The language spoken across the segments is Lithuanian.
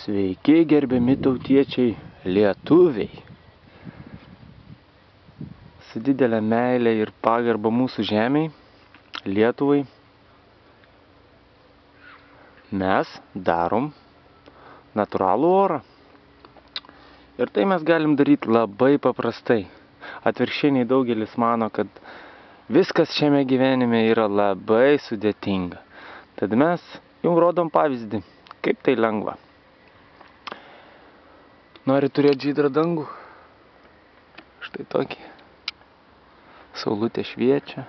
Sveiki, gerbiami tautiečiai, lietuviai. Su didelė meilė ir pagarba mūsų žemei, Lietuvai, mes darom natūralų orą. Ir tai mes galim daryti labai paprastai. Atvirkščiai nei daugelis mano, kad viskas šiame gyvenime yra labai sudėtinga. Tad mes jums rodom pavyzdį, kaip tai lengva. Nori turėti žydrą dangų? Štai tokį. Saulutė šviečia.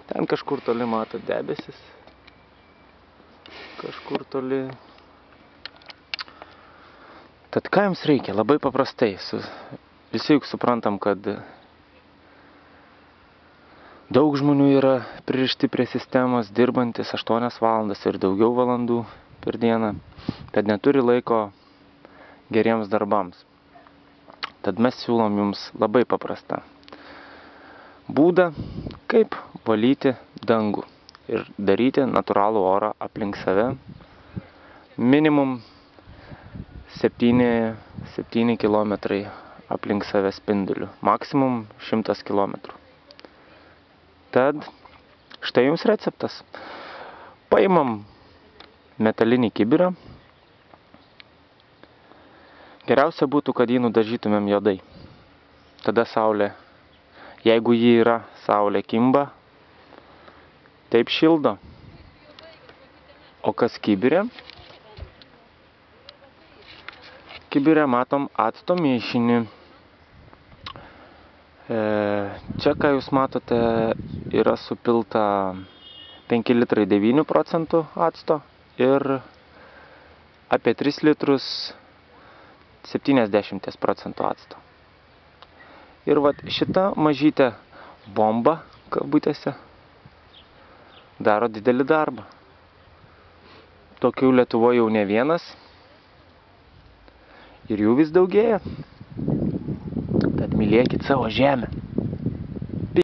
Ten kažkur toli mato debesis. Kažkur toli. Tad ką jums reikia? Labai paprastai. Visi juk suprantam, kad daug žmonių yra pririšti prie sistemos, dirbantis 8 valandas ir daugiau valandų per dieną. Tad neturi laiko geriems darbams. Tad mes siūlom jums labai paprastą būdą, kaip valyti dangų ir daryti natūralų orą aplink save. Minimum 7 kilometrai aplink save spinduliu, maksimum 100 kilometrų. Tad štai jums receptas. Paimam metalinį kibirą. Geriausia būtų, kad jį nudažytumėm juodai. Tada saulė, jeigu jį yra, saulė kimba, taip šildo. O kas kibirė? Kibirė matom acto mišinį. Čia, ką jūs matote, yra supilta 5 litrai 9% acto ir apie 3 litrus 70% acto. Ir vat šita mažytė bomba, kabutėse, daro didelį darbą. Tokių Lietuvoje jau ne vienas ir jų vis daugėja. Tad mylėkit savo žemę.